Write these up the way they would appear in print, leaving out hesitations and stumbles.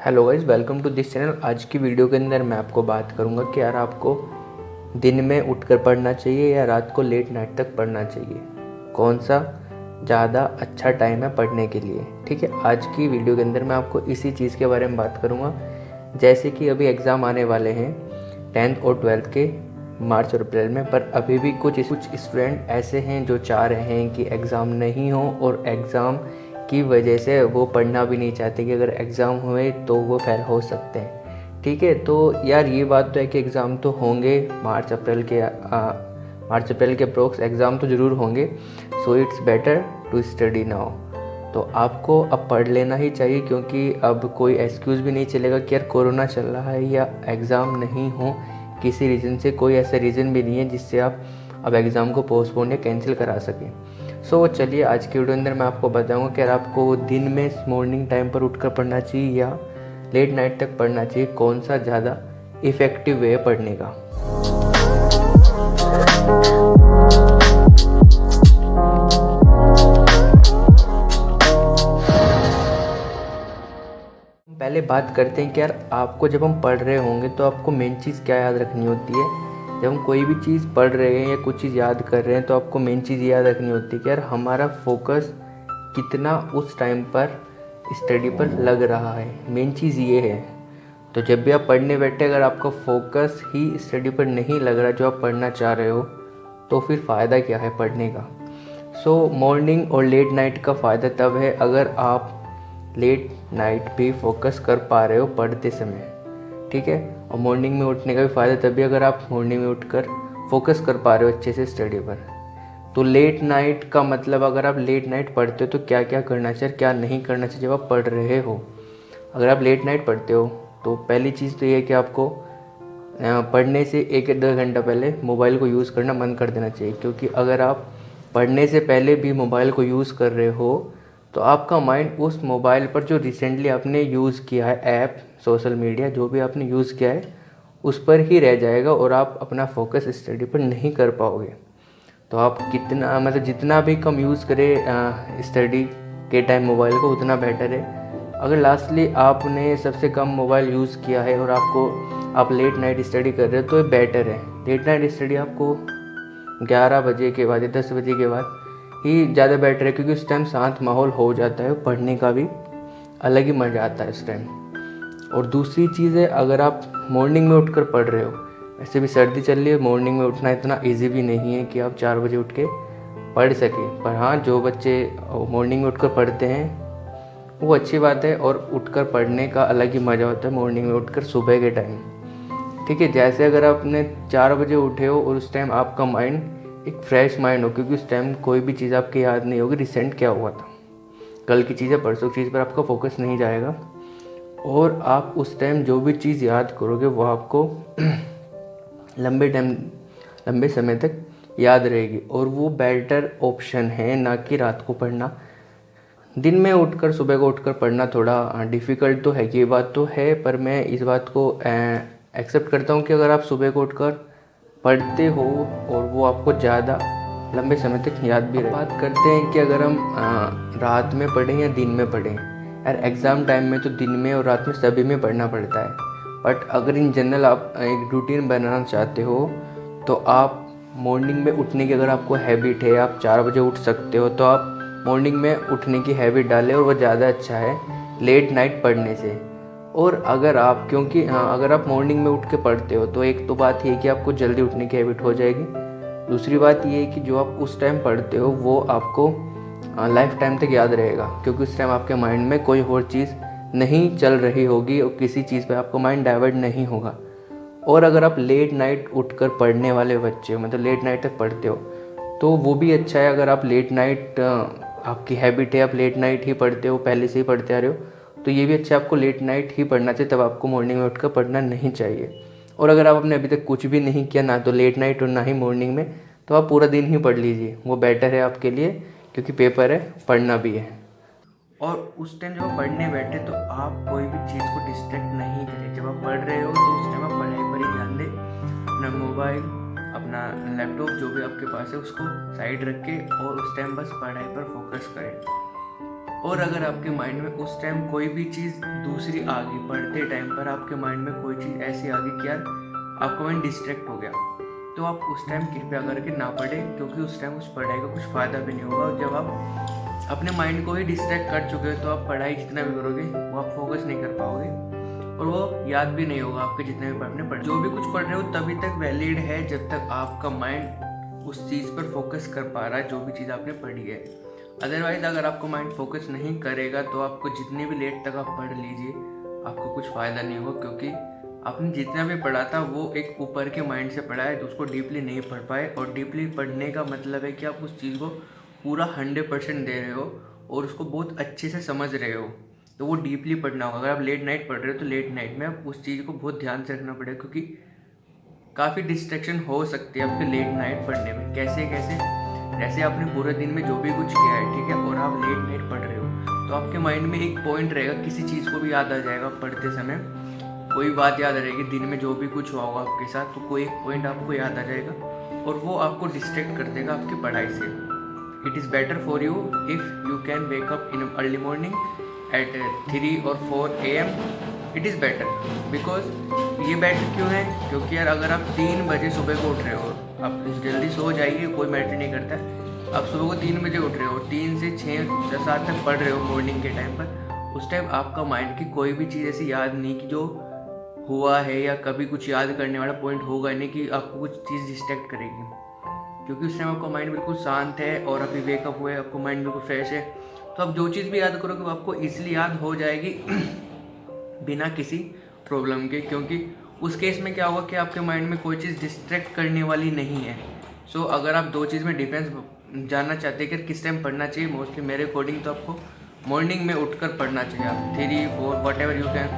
Hello guys, welcome to this channel. आज की video के अंदर मैं आपको बात करूंगा कि यार आपको दिन में उठकर पढ़ना चाहिए या रात को लेट नाइट तक पढ़ना चाहिए। कौन सा ज़्यादा अच्छा टाइम है पढ़ने के लिए। ठीक है, आज की वीडियो के अंदर मैं आपको इसी चीज़ के बारे में बात करूँगा। जैसे कि अभी एग्ज़ाम आने वाले हैं 10th और 12th के मार्च और अप्रैल में, पर अभी भी कुछ स्टूडेंट ऐसे हैं जो चाह रहे हैं कि एग्ज़ाम नहीं हो और एग्ज़ाम की वजह से वो पढ़ना भी नहीं चाहते कि अगर एग्ज़ाम हुए तो वो फेल हो सकते हैं। ठीक है, तो यार ये बात तो है कि एग्ज़ाम तो होंगे मार्च अप्रैल के अप्रोक्स एग्ज़ाम तो ज़रूर होंगे। So it's better to study now. तो आपको अब पढ़ लेना ही चाहिए, क्योंकि अब कोई एक्सक्यूज़ भी नहीं चलेगा कि यार कोरोना चल रहा है या एग्ज़ाम नहीं हो। किसी रीज़न से कोई ऐसा रीज़न भी नहीं है जिससे आप अब एग्ज़ाम को पोस्टपोन या कैंसिल करा सकें। सो चलिए आज की वीडियो अंदर मैं आपको बताऊंगा कि आपको दिन में मॉर्निंग टाइम पर उठकर पढ़ना चाहिए या लेट नाइट तक पढ़ना चाहिए। कौन सा ज़्यादा इफ़ेक्टिव वे है पढ़ने का। पहले बात करते हैं कि यार आपको जब हम पढ़ रहे होंगे तो आपको मेन चीज़ क्या याद रखनी होती है। जब हम कोई भी चीज़ पढ़ रहे हैं या कुछ चीज़ याद कर रहे हैं तो आपको मेन चीज़ याद रखनी होती है कि यार हमारा फोकस कितना उस टाइम पर स्टडी पर लग रहा है। मेन चीज़ ये है। तो जब भी आप पढ़ने बैठे अगर आपका फोकस ही स्टडी पर नहीं लग रहा जो आप पढ़ना चाह रहे हो तो फिर फ़ायदा क्या है पढ़ने का। सो मॉर्निंग और लेट नाइट का फ़ायदा तब है अगर आप लेट नाइट भी फोकस कर पा रहे हो पढ़ते समय। ठीक है, और मॉर्निंग में उठने का भी फ़ायदा तभी अगर आप मॉर्निंग में उठकर फोकस कर पा रहे हो अच्छे से स्टडी पर। तो लेट नाइट का मतलब अगर आप लेट नाइट पढ़ते हो तो क्या क्या करना चाहिए क्या नहीं करना चाहिए जब आप पढ़ रहे हो। अगर आप लेट नाइट पढ़ते हो तो पहली चीज़ तो ये है कि आपको पढ़ने से 1-2 घंटा पहले मोबाइल को यूज़ करना बंद कर देना चाहिए, क्योंकि अगर आप पढ़ने से पहले भी मोबाइल को यूज़ कर रहे हो तो आपका माइंड उस मोबाइल पर जो रिसेंटली आपने यूज़ किया है ऐप, सोशल मीडिया जो भी आपने यूज़ किया है उस पर ही रह जाएगा और आप अपना फोकस स्टडी पर नहीं कर पाओगे। तो आप कितना जितना भी कम यूज़ करें स्टडी के टाइम मोबाइल को उतना बेटर है। अगर लास्टली आपने सबसे कम मोबाइल यूज़ किया है और आप लेट नाइट स्टडी कर रहे हो तो ये बेटर है। लेट नाइट स्टडी आपको 11 बजे के बाद या 10 बजे के बाद ही ज़्यादा बेटर है, क्योंकि उस टाइम शांत माहौल हो जाता है, पढ़ने का भी अलग ही मज़ा आता है उस टाइम। और दूसरी चीज़ है, अगर आप मॉर्निंग में उठकर पढ़ रहे हो, वैसे भी सर्दी चल रही है, मॉर्निंग में उठना इतना इजी भी नहीं है कि आप 4 बजे उठ के पढ़ सकें। पर हाँ, जो बच्चे मॉर्निंग में उठकर पढ़ते हैं वो अच्छी बात है, और उठकर पढ़ने का अलग ही मज़ा होता है मॉर्निंग में उठकर सुबह के टाइम। ठीक है, जैसे अगर आपने 4 बजे उठे हो और उस टाइम आपका माइंड एक फ्रेश माइंड हो, क्योंकि उस टाइम कोई भी चीज़ आपकी याद नहीं होगी रिसेंट क्या हुआ था, कल की चीज़ है परसों की चीज़ पर आपका फोकस नहीं जाएगा, और आप उस टाइम जो भी चीज़ याद करोगे वो आपको लंबे समय तक याद रहेगी, और वो बेटर ऑप्शन है ना कि रात को पढ़ना। दिन में उठकर सुबह को उठकर पढ़ना थोड़ा डिफ़िकल्ट तो है, ये बात तो है, पर मैं इस बात को एक्सेप्ट करता हूँ कि अगर आप सुबह को उठकर पढ़ते हो और वो आपको ज़्यादा लंबे समय तक याद भी रहे। बात करते हैं कि अगर हम रात में पढ़ें या दिन में पढ़ें। यार एग्ज़ाम टाइम में तो दिन में और रात में सभी में पढ़ना पड़ता है, बट अगर इन जनरल आप एक रूटीन बनाना चाहते हो तो आप मॉर्निंग में उठने की अगर आपको हैबिट है, आप 4 बजे उठ सकते हो, तो आप मॉर्निंग में उठने की हैबिट डालें, और वो ज़्यादा अच्छा है लेट नाइट पढ़ने से। और अगर आप अगर आप मॉर्निंग में उठ के पढ़ते हो तो एक तो बात ये है कि आपको जल्दी उठने की हैबिट हो जाएगी। दूसरी बात ये है कि जो आप उस टाइम पढ़ते हो वो आपको लाइफ टाइम तक याद रहेगा, क्योंकि उस टाइम आपके माइंड में कोई और चीज़ नहीं चल रही होगी और किसी चीज़ पे आपका माइंड डाइवर्ट नहीं होगा। और अगर आप लेट नाइट उठकर पढ़ने वाले बच्चे हो, मतलब लेट नाइट तक पढ़ते हो, तो वो भी अच्छा है। अगर आप लेट नाइट आपकी हैबिट है, आप लेट नाइट ही पढ़ते हो, पहले से ही पढ़ते आ रहे हो, तो ये भी अच्छा है, आपको लेट नाइट ही पढ़ना चाहिए, तब आपको मॉर्निंग में उठकर पढ़ना नहीं चाहिए। और अगर आप आपने अभी तक कुछ भी नहीं किया, ना तो लेट नाइट और ना ही मॉर्निंग में, तो आप पूरा दिन ही पढ़ लीजिए, वो बेटर है आपके लिए, क्योंकि पेपर है, पढ़ना भी है। और उस टाइम जब आप पढ़ने बैठे तो आप कोई भी चीज़ को डिस्ट्रैक्ट नहीं करें। जब आप पढ़ रहे हो तो उस टाइम आप पढ़ाई पर ही ध्यान दें। अपना मोबाइल, अपना लैपटॉप जो भी आपके पास है उसको साइड रख के और उस टाइम बस पढ़ाई पर फोकस करें। और अगर आपके माइंड में उस टाइम कोई भी चीज़ दूसरी आ गई, पढ़ते टाइम पर आपके माइंड में कोई चीज़ ऐसी आ गई कि यार आपका माइंड डिस्ट्रैक्ट हो गया, तो आप उस टाइम कृपया करके ना पढ़ें, क्योंकि उस टाइम उस पढ़ाई का कुछ फ़ायदा भी नहीं होगा। और जब आप अपने माइंड को ही डिस्ट्रैक्ट कर चुके हो तो आप पढ़ाई जितना भी करोगे वो आप फोकस नहीं कर पाओगे और वो याद भी नहीं होगा आपके जितने भी पढ़ने पढ़। जो भी कुछ पढ़ रहे हो तभी तक वैलिड है जब तक आपका माइंड उस चीज़ पर फोकस कर पा रहा है जो भी चीज़ आपने पढ़ी है। अदरवाइज़ अगर आपका माइंड फोकस नहीं करेगा तो आपको जितने भी लेट तक आप पढ़ लीजिए आपको कुछ फ़ायदा नहीं होगा, क्योंकि आपने जितना भी पढ़ा था वो एक ऊपर के माइंड से पढ़ा है तो उसको डीपली नहीं पढ़ पाए। और डीपली पढ़ने का मतलब है कि आप उस चीज़ को पूरा 100% दे रहे हो और उसको बहुत अच्छे से समझ रहे हो, तो वो डीपली पढ़ना होगा। अगर आप लेट नाइट पढ़ रहे हो तो लेट नाइट में आप उस चीज़ को बहुत ध्यान से रखना पड़ेगा, क्योंकि काफ़ी डिस्ट्रैक्शन हो सकती है आपके लेट नाइट पढ़ने में। कैसे जैसे आपने पूरे दिन में जो भी कुछ किया है, ठीक है, और आप लेट नाइट पढ़ रहे हो तो आपके माइंड में एक पॉइंट रहेगा, किसी चीज़ को भी याद आ जाएगा पढ़ते समय, कोई बात याद आ जाएगी, दिन में जो भी कुछ हुआ होगा आपके साथ तो कोई एक पॉइंट आपको याद आ जाएगा और वो आपको डिस्ट्रैक्ट कर देगा आपकी पढ़ाई से। It is better for you if you can wake up in early morning at 3 or 4 AM। It is better because ये बेटर क्यों है, क्योंकि यार अगर आप 3 बजे सुबह को उठ रहे हो, आप जल्दी सो जाइए, कोई मैटर नहीं करता। आप सुबह को 3 बजे उठ रहे हो, 3 से 6 या 7 तक पढ़ रहे हो मॉर्निंग के टाइम पर, उस टाइम आपका माइंड की कोई भी चीज़ ऐसी याद नहीं कि जो हुआ है या कभी कुछ याद करने वाला पॉइंट होगा नहीं कि आपको कुछ चीज़ डिस्ट्रैक्ट करेगी, क्योंकि उस टाइम आपका माइंड बिल्कुल शांत है और अभी वेकअप हुए, आपको माइंड बिल्कुल फ्रेश है। तो आप जो चीज़ भी याद करोगे वो आपको ईजिली याद हो जाएगी बिना किसी प्रॉब्लम के, क्योंकि उस केस में क्या होगा कि आपके माइंड में कोई चीज़ डिस्ट्रैक्ट करने वाली नहीं है। सो अगर आप दो चीज़ में डिफरेंस जानना चाहते हैं कि किस टाइम पढ़ना चाहिए, मोस्टली मेरे अकॉर्डिंग तो आपको मॉर्निंग में उठकर पढ़ना चाहिए। आप 3, 4 what ever you can,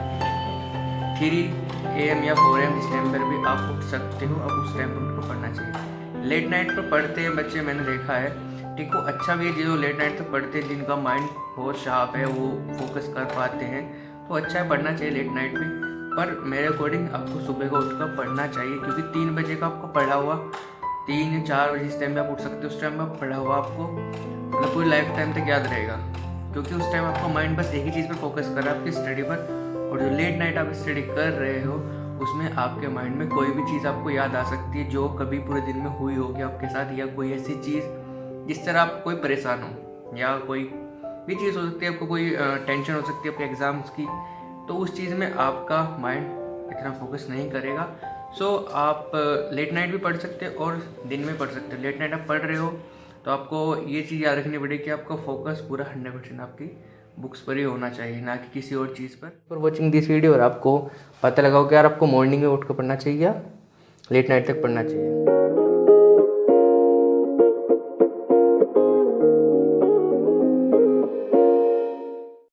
3 AM या 4 AM जिस टाइम पर भी आप उठ सकते हो, अब उस टाइम पर उनको पढ़ना चाहिए। लेट नाइट पर पढ़ते हैं बच्चे, मैंने देखा है, ठीक, वो अच्छा भी है जो लेट नाइट तक पढ़ते हैं, जिनका माइंड बहुत शार्प है, वो फोकस कर पाते हैं, तो अच्छा है, पढ़ना चाहिए लेट नाइट में। पर मेरे अकॉर्डिंग आपको सुबह को उठकर पढ़ना चाहिए, क्योंकि 3 बजे का आपको पढ़ा हुआ, 3 या 4 बजे जिस टाइम में आप उठ सकते हो उस टाइम में आप पढ़ा हुआ आपको मतलब पूरी लाइफ टाइम तक याद रहेगा, क्योंकि उस टाइम आपका माइंड बस एक ही चीज़ पर फोकस कर रहा है, आपकी स्टडी पर। और जो लेट नाइट आप स्टडी कर रहे हो उसमें आपके माइंड में कोई भी चीज़ आपको याद आ सकती है जो कभी पूरे दिन में हुई होगी आपके साथ, या कोई ऐसी चीज़ जिस तरह आप कोई परेशान हो, या कोई भी चीज़ हो सकती है, आपको कोई टेंशन हो सकती है आपके एग्ज़ाम्स की, तो उस चीज़ में आपका माइंड इतना फोकस नहीं करेगा। सो आप लेट नाइट भी पढ़ सकते हो और दिन में पढ़ सकते हो। लेट नाइट आप पढ़ रहे हो तो आपको ये चीज़ याद रखनी पड़ेगी कि आपका फोकस पूरा 100% आपकी बुक्स पर ही होना चाहिए, ना कि किसी और चीज़ पर। फॉर वॉचिंग दिस वीडियो, और आपको पता लगा हो कि यार आपको मॉर्निंग में उठ कर पढ़ना चाहिए या लेट नाइट तक पढ़ना चाहिए।